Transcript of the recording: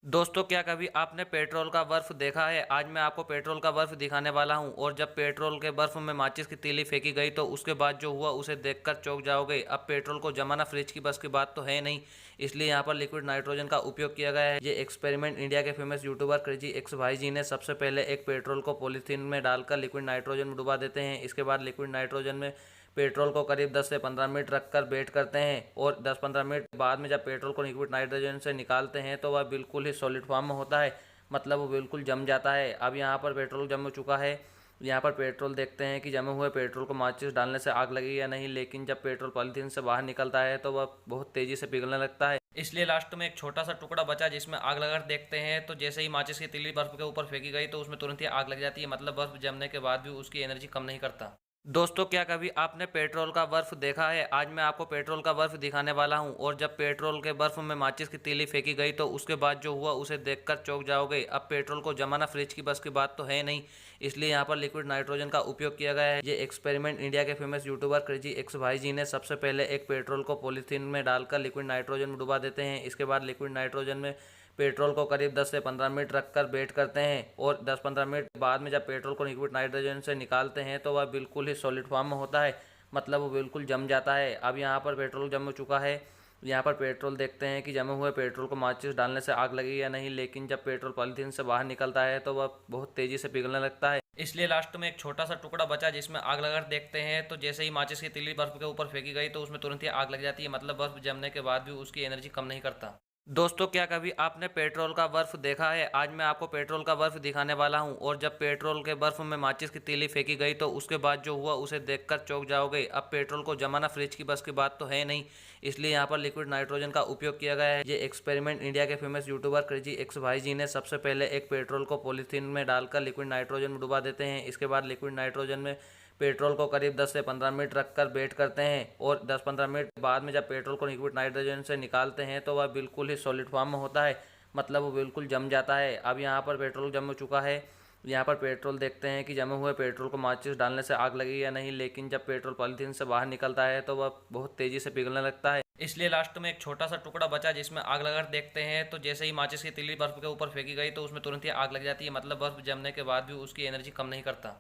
दोस्तों, क्या कभी आपने पेट्रोल का बर्फ देखा है? आज मैं आपको पेट्रोल का बर्फ दिखाने वाला हूं। और जब पेट्रोल के बर्फ में माचिस की तीली फेंकी गई तो उसके बाद जो हुआ उसे देखकर चौंक जाओगे। अब पेट्रोल को जमाना फ्रिज की बस की बात तो है नहीं, इसलिए यहाँ पर लिक्विड नाइट्रोजन का उपयोग किया गया है। ये एक्सपेरिमेंट इंडिया के फेमस यूट्यूबर क्रेजी एक्स भाई जी ने सबसे पहले एक पेट्रोल को पॉलीथीन में डालकर लिक्विड नाइट्रोजन में डुबा देते हैं। इसके बाद लिक्विड नाइट्रोजन में पेट्रोल को करीब 10 से 15 मिनट रखकर वेट करते हैं और 10-15 मिनट बाद में जब पेट्रोल को लिक्विड नाइट्रोजन से निकालते हैं तो वह बिल्कुल ही सॉलिड फॉर्म में होता है, मतलब वो बिल्कुल जम जाता है। अब यहाँ पर पेट्रोल जम चुका है। यहाँ पर पेट्रोल देखते हैं कि जमे हुए पेट्रोल को माचिस डालने से आग लगी या नहीं, लेकिन जब पेट्रोल पॉलीथीन से बाहर निकलता है तो वह बहुत तेज़ी से पिघलने लगता है। इसलिए लास्ट में एक छोटा सा टुकड़ा बचा जिसमें आग लगाकर देखते हैं तो जैसे ही माचिस की तीली बर्फ के ऊपर फेंकी गई तो उसमें तुरंत ही आग लग जाती है, मतलब बर्फ जमने के बाद भी उसकी एनर्जी कम नहीं करता। दोस्तों, क्या कभी आपने पेट्रोल का बर्फ देखा है? आज मैं आपको पेट्रोल का बर्फ दिखाने वाला हूं। और जब पेट्रोल के बर्फ में माचिस की तीली फेंकी गई तो उसके बाद जो हुआ उसे देखकर चौंक जाओगे। अब पेट्रोल को जमाना फ्रिज की बस की बात तो है नहीं, इसलिए यहाँ पर लिक्विड नाइट्रोजन का उपयोग किया गया है। ये एक्सपेरिमेंट इंडिया के फेमस यूट्यूबर क्रेजी एक्स भाई जी ने सबसे पहले एक पेट्रोल को पॉलीथीन में डालकर लिक्विड नाइट्रोजन में डुबा देते हैं। इसके बाद लिक्विड नाइट्रोजन में पेट्रोल को करीब 10 से 15 मिनट रखकर वेट करते हैं और 10-15 मिनट बाद में जब पेट्रोल को लिक्विड नाइट्रोजन से निकालते हैं तो वह बिल्कुल ही सॉलिड फॉर्म में होता है, मतलब वो बिल्कुल जम जाता है। अब यहाँ पर पेट्रोल जम चुका है। यहाँ पर पेट्रोल देखते हैं कि जमे हुए पेट्रोल को माचिस डालने से आग लगी या नहीं, लेकिन जब पेट्रोल पॉलीथीन से बाहर निकलता है तो वह बहुत तेज़ी से पिघलने लगता है। इसलिए लास्ट में एक छोटा सा टुकड़ा बचा जिसमें आग लगाकर देखते हैं तो जैसे ही माचिस की तीली बर्फ के ऊपर फेंकी गई तो उसमें तुरंत ही आग लग जाती है, मतलब बर्फ जमने के बाद भी उसकी एनर्जी कम नहीं करता। दोस्तों, क्या कभी आपने पेट्रोल का बर्फ देखा है? आज मैं आपको पेट्रोल का बर्फ दिखाने वाला हूं। और जब पेट्रोल के बर्फ में माचिस की तीली फेंकी गई तो उसके बाद जो हुआ उसे देखकर चौंक जाओगे। अब पेट्रोल को जमाना फ्रिज की बस की बात तो है नहीं, इसलिए यहाँ पर लिक्विड नाइट्रोजन का उपयोग किया गया है। ये एक्सपेरिमेंट इंडिया के फेमस यूट्यूबर क्रेजी एक्स भाई जी ने सबसे पहले एक पेट्रोल को पॉलीथीन में डालकर लिक्विड नाइट्रोजन में डुबा देते हैं। इसके बाद लिक्विड नाइट्रोजन में पेट्रोल को करीब 10 से 15 मिनट रखकर वेट करते हैं और 10-15 मिनट बाद में जब पेट्रोल को लिक्विड नाइट्रोजन से निकालते हैं तो वह बिल्कुल ही सॉलिड फॉर्म में होता है, मतलब वो बिल्कुल जम जाता है। अब यहाँ पर पेट्रोल जम चुका है। यहाँ पर पेट्रोल देखते हैं कि जमे हुए पेट्रोल को माचिस डालने से आग लगी या नहीं, लेकिन जब पेट्रोल पॉलीथीन से बाहर निकलता है तो वह बहुत तेज़ी से पिघलने लगता है। इसलिए लास्ट में एक छोटा सा टुकड़ा बचा जिसमें आग लगाकर देखते हैं तो जैसे ही माचिस की तीली बर्फ के ऊपर फेंकी गई तो उसमें तुरंत ही आग लग जाती है, मतलब बर्फ जमने के बाद भी उसकी एनर्जी कम नहीं करता।